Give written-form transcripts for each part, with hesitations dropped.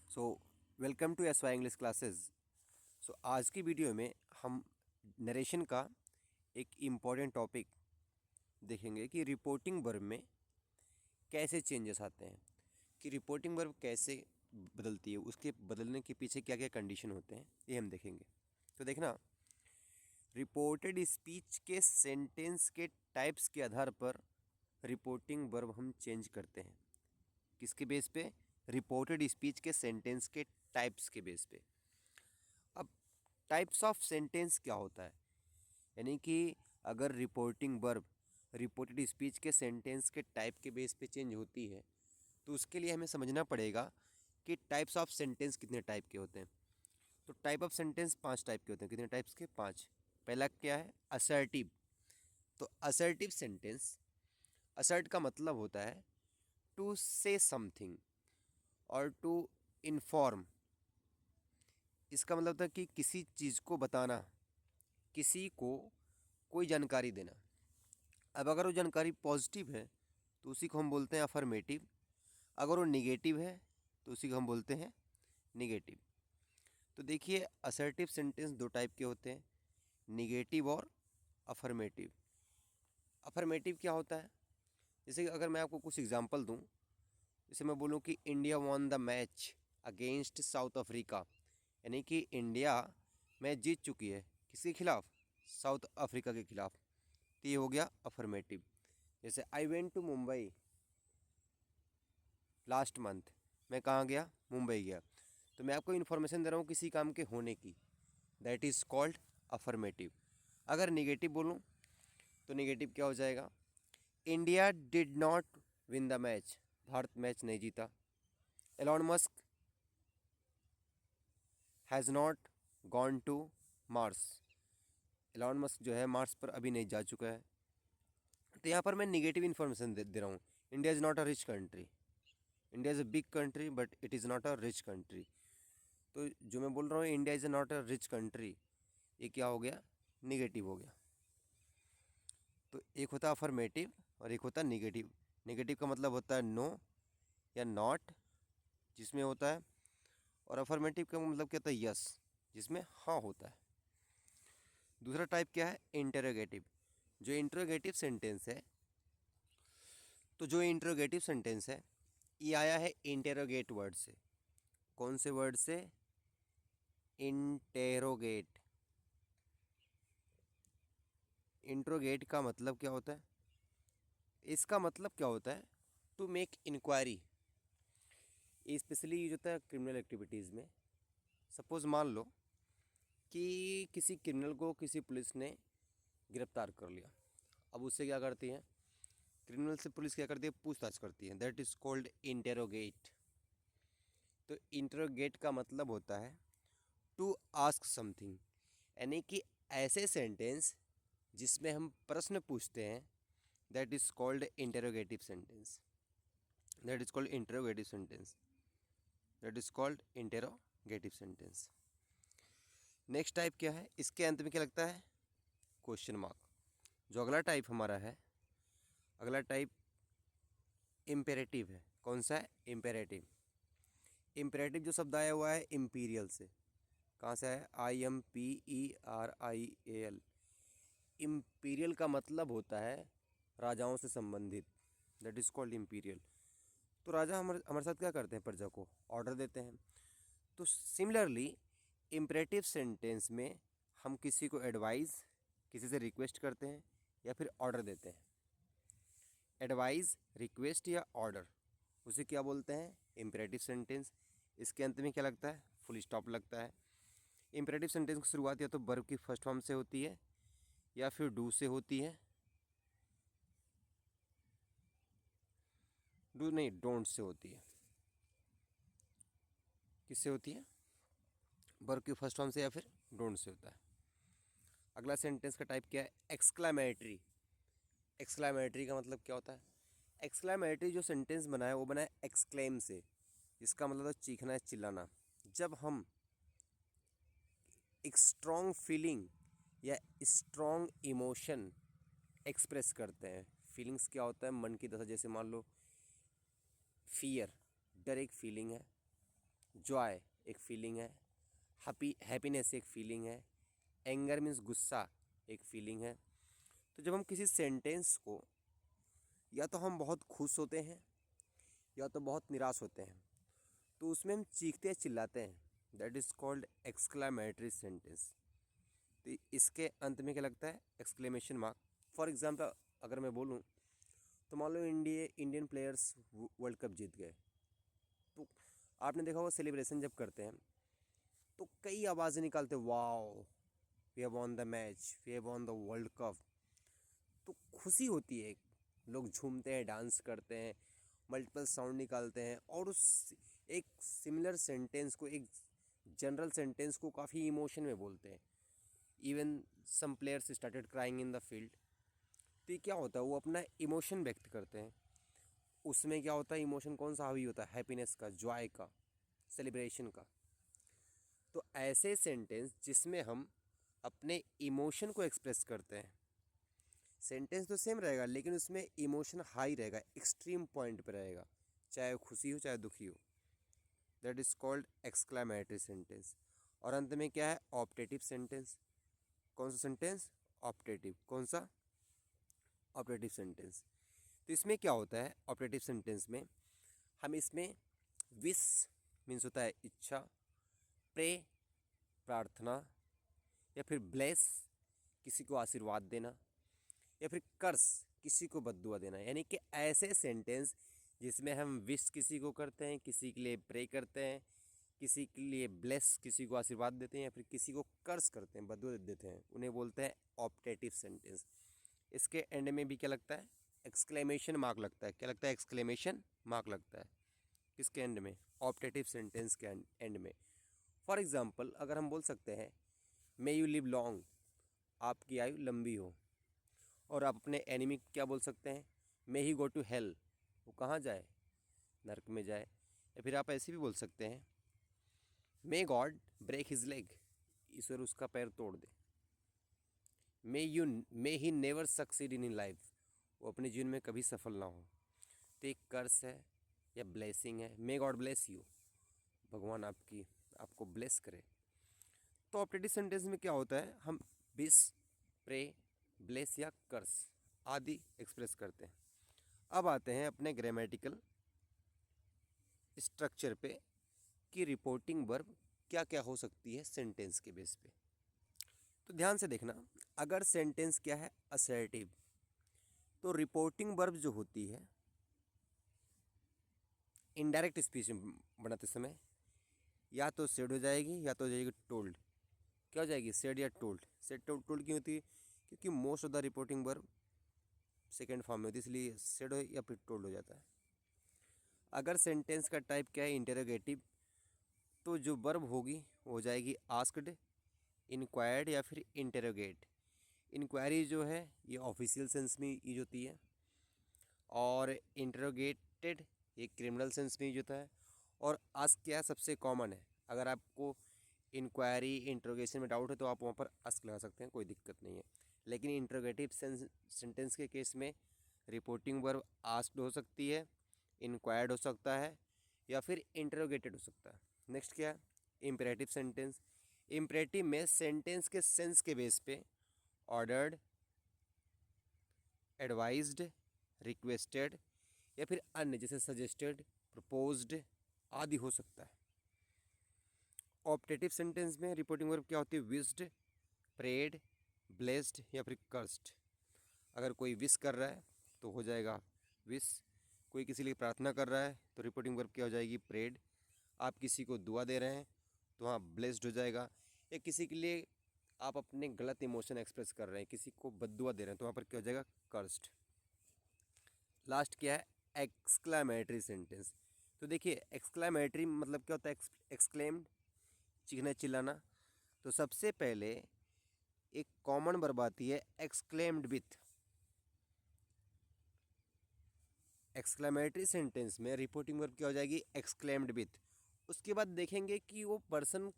So welcome to S Y English classes. आज की video में हम नरेशन का एक इम्पॉर्टेंट टॉपिक देखेंगे कि रिपोर्टिंग वर्ब में कैसे चेंजेस आते हैं, कि रिपोर्टिंग वर्ब कैसे बदलती है, उसके बदलने के पीछे क्या क्या कंडीशन होते हैं, ये हम देखेंगे। तो देखना, रिपोर्टेड स्पीच के सेंटेंस के टाइप्स के आधार पर रिपोर्टिंग वर्ब हम चेंज करते हैं। किसके बेस पे? रिपोर्टेड स्पीच के सेंटेंस के टाइप्स के बेस पे। अब टाइप्स ऑफ सेंटेंस क्या होता है, यानी कि अगर रिपोर्टिंग वर्ब रिपोर्टेड स्पीच के सेंटेंस के टाइप के बेस पे चेंज होती है तो उसके लिए हमें समझना पड़ेगा कि टाइप्स ऑफ सेंटेंस कितने टाइप के होते हैं। तो टाइप ऑफ सेंटेंस 5 टाइप के होते हैं। कितने टाइप्स के? 5। पहला क्या है? असर्टिव। तो असर्टिव सेंटेंस, असर्ट का मतलब होता है टू से समथिंग और टू इन्फॉर्म। इसका मतलब होता है कि किसी चीज़ को बताना, किसी को कोई जानकारी देना। अब अगर वो जानकारी पॉजिटिव है तो उसी को हम बोलते हैं अफर्मेटिव। अगर वो निगेटिव है तो उसी को हम बोलते हैं निगेटिव। तो देखिए, असर्टिव सेंटेंस 2 टाइप के होते हैं, निगेटिव और अफर्मेटिव। अफर्मेटिव क्या होता है? जैसे कि अगर मैं आपको कुछ एग्जांपल दूं, जैसे मैं बोलूं कि India won the match against south Africa, यानी कि इंडिया मैच जीत चुकी है। किसके खिलाफ? साउथ अफ्रीका के खिलाफ। तो ये हो गया अफर्मेटिव। जैसे I went to Mumbai last month, मैं कहाँ गया? मुंबई गया। तो मैं आपको इन्फॉर्मेशन दे रहा हूँ किसी काम के होने की, दैट इज़ कॉल्ड अफर्मेटिव। अगर निगेटिव बोलूँ तो निगेटिव क्या हो जाएगा? India did not win the match, Bharat match नहीं जीता। Elon Musk has not gone to Mars, Elon Musk जो है मार्स पर अभी नहीं जा चुका है। तो यहाँ पर मैं निगेटिव इन्फॉर्मेशन दे रहा हूँ। India is not a rich country, India is a big country but it is not a rich country. तो जो मैं बोल रहा हूँ India is not a rich country, ये क्या हो गया? निगेटिव हो गया। तो एक होता है अफर्मेटिव और एक होता है निगेटिव। निगेटिव का मतलब होता है नो या नॉट, जिसमें होता है, और अफर्मेटिव का मतलब क्या होता है? यस, जिसमें हाँ होता है। दूसरा टाइप क्या है? इंटेरोगेटिव। जो इंटेरोगेटिव सेंटेंस है, तो जो इंटेरोगेटिव सेंटेंस है ये आया है इंटेरोगेट वर्ड से। कौन से वर्ड से? इंटेरोगेट। इंट्रोगेट का मतलब क्या होता है? इसका मतलब क्या होता है? To make inquiry. Specially use होता है क्रिमिनल एक्टिविटीज़ में। सपोज मान लो कि किसी क्रिमिनल को किसी पुलिस ने गिरफ्तार कर लिया। अब उससे क्या करती है? क्रिमिनल से पुलिस क्या करती है? पूछताछ करती है। That is called interrogate. तो इंटेरोगेट का मतलब होता है टू आस्क समथिंग, यानी कि ऐसे सेंटेंस जिसमें हम प्रश्न पूछते हैं, that is called interrogative sentence. That is called interrogative sentence. That is called interrogative sentence. Next type क्या है? इसके अंत में क्या लगता है? Question mark. जो अगला टाइप हमारा है, अगला टाइप इम्पेरेटिव है। कौन सा है? इम्पेरेटिव। इम्पेरेटिव जो शब्द आया हुआ है इम्पीरियल से। कहाँ से है? IMPERIAL। इम्पीरियल का मतलब होता है राजाओं से संबंधित। That is called imperial. तो राजा हमारे हमारे साथ क्या करते हैं? प्रजा को ऑर्डर देते हैं। तो सिमिलरली इम्परेटिव सेंटेंस में हम किसी को एडवाइस, किसी से रिक्वेस्ट करते हैं या फिर ऑर्डर देते हैं। एडवाइस, रिक्वेस्ट या ऑर्डर, उसे क्या बोलते हैं? Imperative sentence. इसके अंत में क्या लगता है? फुल स्टॉप लगता है। इम्परेटिव सेंटेंस की शुरुआत या तो वर्ब की फर्स्ट फॉर्म से होती है या फिर डू से होती है। डू नहीं, डोंट से होती है। किससे होती है? वर्ब की फर्स्ट फॉर्म से या फिर डोंट से होता है। अगला सेंटेंस का टाइप क्या है? एक्सक्लामेटरी। एक्सक्लामेटरी का मतलब क्या होता है? एक्सक्लामेटरी जो सेंटेंस बना है वो बना है एक्सक्लेम से, जिसका मतलब है चीखना है, चिल्लाना। जब हम एक स्ट्रॉन्ग फीलिंग या स्ट्रॉन्ग इमोशन एक्सप्रेस करते हैं। फीलिंग्स क्या होता है? मन की दशा। जैसे मान लो फियर, डर एक फीलिंग है, जॉय एक फीलिंग है, हैप्पीनेस एक फीलिंग है, एंगर मीन्स गुस्सा एक फीलिंग है। तो जब हम किसी सेंटेंस को या तो हम बहुत खुश होते हैं या तो बहुत निराश होते हैं, तो उसमें हम चीखते चिल्लाते हैं, that is called exclamatory sentence. तो इसके अंत में क्या लगता है? Exclamation mark. फॉर एग्जांपल अगर मैं बोलूँ तो मान लो इंडियन प्लेयर्स वर्ल्ड कप जीत गए, तो आपने देखा होगा सेलिब्रेशन जब करते हैं तो कई आवाज़ें निकालते हैं, wow we have won the match, we have won the world cup. तो खुशी होती है, लोग झूमते हैं, डांस करते हैं, मल्टीपल साउंड निकालते हैं और उस एक सिमिलर सेंटेंस को, एक जनरल सेंटेंस को काफ़ी इमोशन में बोलते हैं। Even some players started crying in the field. तो ये क्या होता है? वो अपना इमोशन व्यक्त करते हैं। उसमें क्या होता है? इमोशन कौन सा हावी होता है? हैप्पीनेस का, जॉय का, सेलिब्रेशन का। तो ऐसे सेंटेंस जिसमें हम अपने इमोशन को एक्सप्रेस करते हैं, सेंटेंस तो सेम रहेगा लेकिन उसमें इमोशन हाई रहेगा, एक्सट्रीम पॉइंट पे रहेगा, चाहे वो खुशी हो चाहे दुखी हो, that is called exclamatory sentence. और अंत में क्या है? Optative sentence. कौन सा सेंटेंस? ऑप्टेटिव। कौन सा? Optative sentence. तो इसमें क्या होता है? ऑप्टेटिव सेंटेंस में हम इसमें विश मीन्स होता है इच्छा, प्रे प्रार्थना, या फिर ब्लेस किसी को आशीर्वाद देना, या फिर कर्स किसी को बद्दुआ देना। यानी कि ऐसे सेंटेंस जिसमें हम विश किसी को करते हैं, किसी के लिए प्रे करते हैं, किसी के लिए ब्लेस किसी को आशीर्वाद देते हैं, या फिर किसी को कर्स करते हैं, बद्दुआ देते हैं, उन्हें बोलते हैं ऑप्टेटिव सेंटेंस। इसके एंड में भी क्या लगता है? एक्सक्लेमेशन मार्क लगता है। क्या लगता है? एक्सक्लेमेशन मार्क लगता है। किसके एंड में? ऑप्टेटिव सेंटेंस के एंड में। फॉर एग्जाम्पल अगर हम बोल सकते हैं मे यू लिव लॉन्ग, आपकी आयु लंबी हो। और आप अपने एनिमी क्या बोल सकते हैं? मे ही गो टू हेल, वो कहाँ जाए? नरक में जाए। या फिर आप ऐसे भी बोल सकते हैं may God break his leg, ईश्वर उसका पैर तोड़ दे। May he never succeed in life, वो अपने जीवन में कभी सफल ना हो। तो एक कर्स है या ब्लेसिंग है, मे गॉड ब्लेस यू, भगवान आपको ब्लेस करे। तो ऑप्टेटिव सेंटेंस में क्या होता है? हम विश, प्रे, ब्लेस या कर्स आदि एक्सप्रेस करते हैं। अब आते हैं अपने ग्रामेटिकल स्ट्रक्चर पे कि रिपोर्टिंग वर्ब क्या क्या हो सकती है सेंटेंस के बेस पे। तो ध्यान से देखना, अगर सेंटेंस क्या है? असर्टिव, तो रिपोर्टिंग वर्ब जो होती है इनडायरेक्ट स्पीच बनाते समय या तो सेड हो जाएगी या तो हो जाएगी टोल्ड। क्या हो जाएगी? सेड या टोल्ड। सेड टोल्ड क्यों होती है? क्योंकि most of the reporting verb second form में होती है, इसलिए सेड हो या फिर टोल्ड हो जाता है। अगर सेंटेंस का टाइप क्या है? इंटेरोगेटिव, तो जो वर्ब होगी वो हो जाएगी आस्क्ड, इंक्वायर्ड या फिर इंटेरोगेट। इंक्वायरी जो है ये ऑफिशियल सेंस में यूज होती है, और इंटरोगेटेड ये क्रिमिनल सेंस में यूज होता है। और आस्क क्या सबसे कॉमन है, अगर आपको इंक्वायरी इंट्रोगेशन में डाउट है तो आप वहाँ पर आस्क लगा सकते हैं, कोई दिक्कत नहीं है। लेकिन इंट्रोगेटिव सेंटेंस के केस में रिपोर्टिंग वर्ब आस्क्ड हो सकती है, इंक्वायर्ड हो सकता है, या फिर इंटरोगेटेड हो सकता है। नेक्स्ट क्या है? Imperative sentence. इम्परेटिव में सेंटेंस के सेंस के बेस पे ऑर्डर्ड, एडवाइज्ड, रिक्वेस्टेड या फिर अन्य जैसे सजेस्टेड, प्रपोज्ड आदि हो सकता है। ऑप्टेटिव सेंटेंस में रिपोर्टिंग वर्ब क्या होती है? विश्ड, प्रेड, ब्लेस्ड या फिर कर्स्ड। अगर कोई विश कर रहा है तो हो जाएगा विश, कोई किसी लिए प्रार्थना कर रहा है तो रिपोर्टिंग वर्ब क्या हो जाएगी? प्रेड। आप किसी को दुआ दे रहे हैं तो वहाँ ब्लेस्ड हो जाएगा। या किसी के लिए आप अपने गलत इमोशन एक्सप्रेस कर रहे हैं, किसी को बद्दुआ दे रहे हैं तो वहाँ पर क्या हो जाएगा? कर्स्ड। लास्ट क्या है? Exclamatory sentence. तो देखिए एक्सक्लामेटरी मतलब क्या होता है? एक्सक्लेम्ड, चीखना चिल्लाना। तो सबसे पहले एक कॉमन वर्ब आती है एक्सक्लेम्ड विथ। एक्सक्लेमेटरी सेंटेंस में रिपोर्टिंग वर्ब क्या हो जाएगी? Exclaimed with. उसके बाद देखेंगे कि वो पर्सन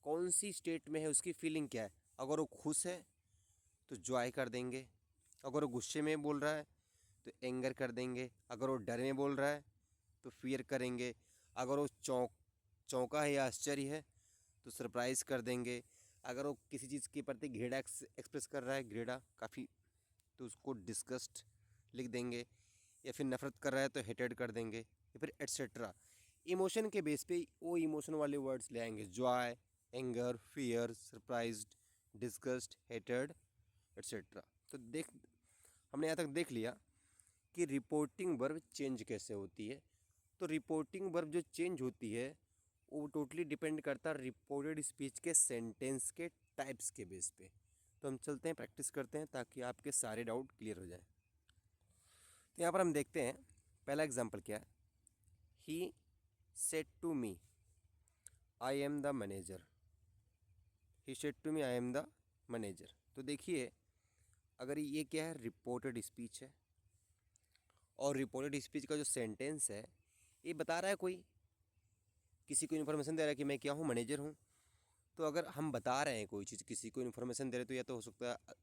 कौन सी स्टेट में है, उसकी फीलिंग क्या है। अगर वो खुश है तो जॉय कर देंगे, अगर वो गुस्से में बोल रहा है तो एंगर कर देंगे, अगर वो डर में बोल रहा है तो फियर करेंगे, अगर वो चौंका है या आश्चर्य है तो सरप्राइज़ कर देंगे। अगर वो किसी चीज़ के प्रति घृणा एक्सप्रेस कर रहा है, घृणा काफ़ी, तो उसको डिस्गस्ट लिख देंगे। या फिर नफरत कर रहा है तो हेटेड कर देंगे, या फिर एट्सेट्रा। इमोशन के बेस पे वो इमोशन वाले वर्ड्स ले आएंगे, Joy, anger, fear, surprised, disgust, hated, etcetera. तो हमने यहाँ तक देख लिया कि रिपोर्टिंग वर्ब चेंज कैसे होती है। तो रिपोर्टिंग वर्ब जो चेंज होती है वो टोटली डिपेंड करता है रिपोर्टेड स्पीच के सेंटेंस के टाइप्स के बेस पे। तो हम चलते हैं, प्रैक्टिस करते हैं ताकि आपके सारे डाउट क्लियर हो जाए। तो यहाँ पर हम देखते हैं पहला एग्जांपल क्या है। He said to me I am the manager. He said to me I am the manager. तो देखिए, अगर ये क्या है, रिपोर्टेड स्पीच है, और रिपोर्टेड स्पीच का जो सेंटेंस है ये बता रहा है, कोई किसी को इन्फॉर्मेशन दे रहा है कि मैं क्या हूँ, मैनेजर हूँ। तो अगर हम बता रहे हैं कोई चीज़, किसी को इन्फॉर्मेशन दे रहे हैं, तो या तो हो सकता है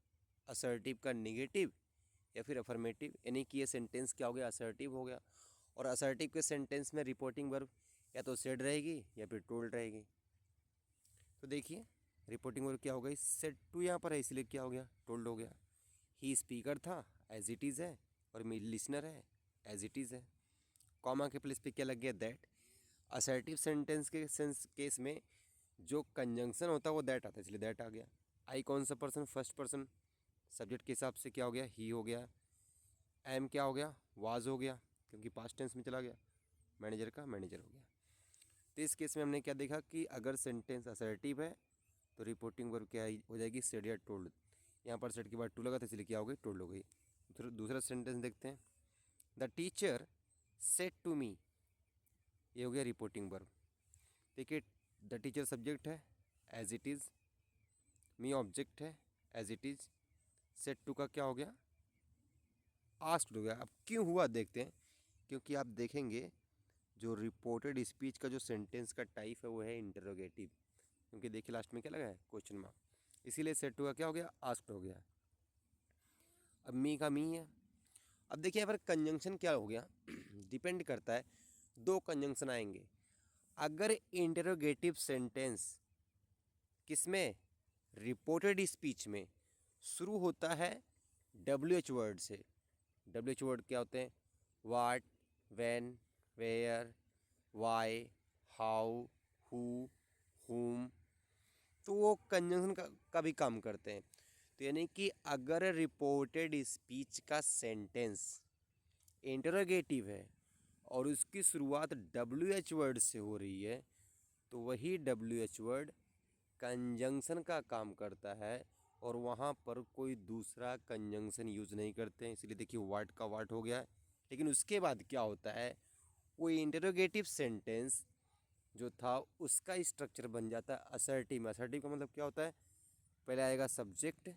असर्टिव का निगेटिव या फिर अफर्मेटिव, यानी कि ये सेंटेंस क्या हो गया, असर्टिव हो गया। और असर्टिव के सेंटेंस में रिपोर्टिंग वर्ब या तो सेड रहेगी या फिर टोल्ड रहेगी। तो देखिए रिपोर्टिंग वर्ब क्या हो गई, सेड टू यहाँ पर है इसलिए क्या हो गया, टोल्ड हो गया। ही स्पीकर था, एज इट इज़ है, और मी लिसनर है, एज इट इज़ है। कॉमा के प्लेस पे क्या लग गया, दैट। असर्टिव सेंटेंस के केस में जो कंजंक्शन होता है वो दैट आता है, इसलिए दैट आ गया। आई कौन सा पर्सन, फर्स्ट पर्सन, सब्जेक्ट के हिसाब से क्या हो गया, ही हो गया। एम क्या हो गया, वाज हो गया, क्योंकि पास्ट टेंस में चला गया, मैनेजर का मैनेजर हो गया। तो इस केस में हमने क्या देखा कि अगर सेंटेंस असर्टिव है तो रिपोर्टिंग वर्ब क्या हो जाएगी, सेड या टोल्ड। यहाँ पर सेड के बाद टू लगा था इसलिए क्या हो गई, टोल्ड हो गई। दूसरा सेंटेंस देखते हैं, the teacher said to me, ये हो गया रिपोर्टिंग वर्ब। देखिए द टीचर सब्जेक्ट है, as it is, me object है, as it is, said to का क्या हो गया, आस्क्ड हो गया। अब क्यों हुआ देखते हैं, क्योंकि आप देखेंगे जो रिपोर्टेड स्पीच का जो सेंटेंस का टाइप है वो है इंटरोगेटिव, क्योंकि देखिए लास्ट में क्या लगा है, क्वेश्चन मार्क, इसीलिए सेड टू का क्या हो गया, आस्क्ड हो गया। अब मी का मी है। अब देखिए यहाँ पर कंजंक्शन क्या हो गया डिपेंड करता है, दो कंजंक्शन आएंगे। अगर इंटरोगेटिव सेंटेंस किसमें, रिपोर्टेड स्पीच में शुरू होता है WH वर्ड से। WH वर्ड क्या होते हैं, what, when, where, why, how, who, whom, तो वो कंजंक्शन का भी काम करते हैं। तो यानी कि अगर रिपोर्टेड स्पीच का सेंटेंस इंटरोगेटिव है और उसकी शुरुआत WH वर्ड से हो रही है तो वही WH वर्ड कंजंक्शन का काम करता है, और वहाँ पर कोई दूसरा कंजंक्शन यूज़ नहीं करते हैं। इसलिए देखिए वाट का वाट हो गया। लेकिन उसके बाद क्या होता है, वो इंटरोगेटिव सेंटेंस जो था उसका स्ट्रक्चर बन जाता है असर्टिव में। असर्टिव का मतलब क्या होता है, पहले आएगा सब्जेक्ट,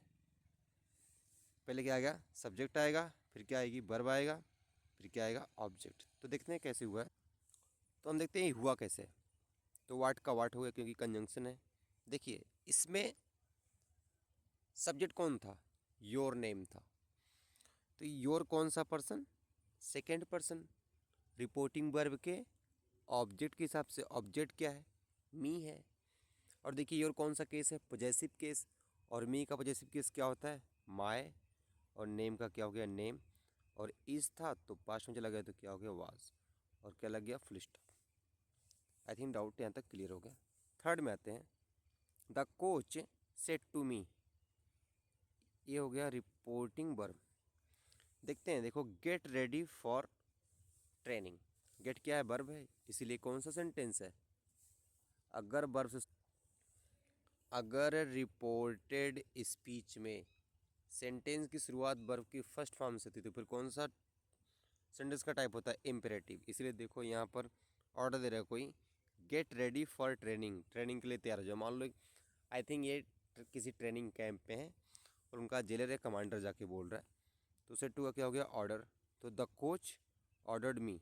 पहले क्या आएगा, सब्जेक्ट आएगा, फिर क्या आएगी, वर्ब आएगा, फिर क्या आएगा, ऑब्जेक्ट। तो देखते हैं कैसे हुआ है। तो हम देखते हैं हुआ कैसे। तो वाट का वाट हो गया क्योंकि कंजंक्शन है। देखिए इसमें सब्जेक्ट कौन था, योर नेम था। तो योर कौन सा person, second person. Reporting verb के ऑब्जेक्ट के हिसाब से ऑब्जेक्ट क्या है, मी है। और देखिए योर कौन सा केस है, पॉजेसिव केस, और मी का पॉजेसिव केस क्या होता है, माय, और नेम का क्या हो गया, नेम। और इज था तो पास्ट में चला गया तो क्या हो गया, वाज, और क्या लग गया, full stop. I think doubt यहाँ तक क्लियर हो गया। थर्ड में आते हैं, the coach said to me, ये हो गया रिपोर्टिंग वर्ब। देखते हैं, देखो get ready for training, get क्या है, वर्ब है, इसीलिए कौन सा सेंटेंस है, अगर वर्ब से, अगर रिपोर्टेड स्पीच में सेंटेंस की शुरुआत वर्ब की फर्स्ट फॉर्म से थी तो फिर कौन सा सेंटेंस का टाइप होता है, इम्पेरेटिव। इसलिए देखो यहाँ पर ऑर्डर दे रहा है कोई, gate ready for training, training के लिए तैयार हो जाओ। मान लो आई थिंक ये किसी ट्रेनिंग कैंप पे हैं और उनका जेलर या कमांडर जाके बोल रहा है, तो सेड टू का क्या हो गया, ऑर्डर। तो द कोच ऑर्डर्ड मी।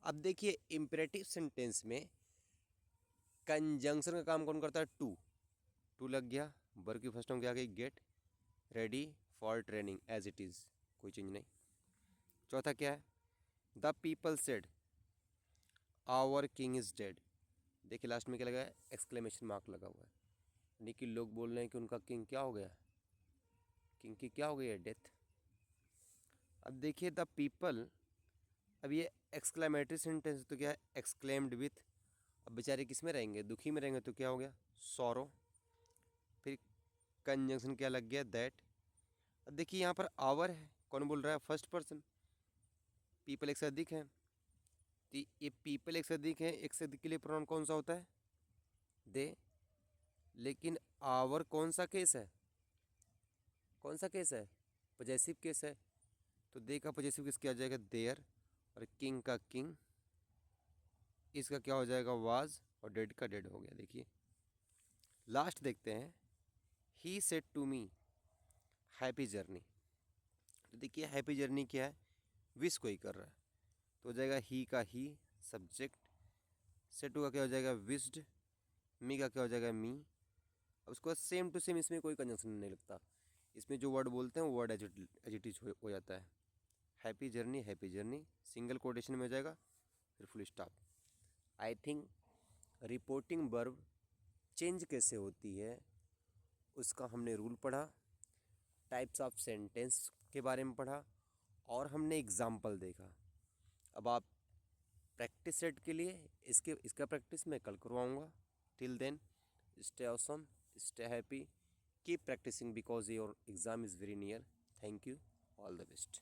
अब देखिए इम्पेरेटिव सेंटेंस में कंजंक्शन का काम कौन करता है, टू। टू लग गया, वर्ब की फर्स्ट फॉर्म क्या आ गई, get ready for training, as it is, कोई चेंज नहीं। चौथा क्या है, the people said our king is dead. देखिए लास्ट में क्या लगा है, एक्सक्लेमेशन मार्क लगा हुआ है, यानी कि लोग बोल रहे हैं कि उनका किंग क्या हो गया, किंग की क्या हो गई है, डेथ। अब देखिए द पीपल, अब ये एक्सक्लेमेटरी सेंटेंस तो क्या है, एक्सक्लेम्ड विथ, अब बेचारे किस में रहेंगे, दुखी में रहेंगे, तो क्या हो गया, सॉरो। फिर कंजंक्शन क्या लग गया, दैट। अब देखिए यहाँ पर आवर है, कौन बोल रहा है, फर्स्ट पर्सन, पीपल एक से अधिक है, तो ये पीपल एक से अधिक है, एक से अधिक के लिए प्रोनाउन कौन सा होता है, दे। लेकिन आवर कौन सा केस है, कौन सा केस है, पॉजेसिव केस है, तो दे का पॉजेसिव केस क्या हो जाएगा, देयर। और किंग का किंग, इसका क्या हो जाएगा, वाज, और डेड का डेड हो गया। देखिए लास्ट देखते हैं, he said to me happy journey, तो देखिए हैप्पी जर्नी क्या है, विश कोई कर रहा है, तो हो जाएगा ही का ही सब्जेक्ट, सेड टू का क्या हो जाएगा, विश्ड, मी का क्या हो जाएगा, मी। अब उसके बाद सेम टू सेम, इसमें कोई कंजंक्शन नहीं लगता, इसमें जो वर्ड बोलते हैं वो वर्ड एज इट इज हो जाता है। हैप्पी जर्नी सिंगल कोटेशन में हो जाएगा, फिर full stop. I think reporting verb change कैसे होती है उसका हमने रूल पढ़ा, टाइप्स ऑफ सेंटेंस के बारे में पढ़ा, और हमने एग्जाम्पल देखा। अब आप प्रैक्टिस सेट के लिए इसका प्रैक्टिस मैं कल करवाऊँगा। Till then stay awesome, stay happy, keep practising because your exam is very near. Thank you, all the best.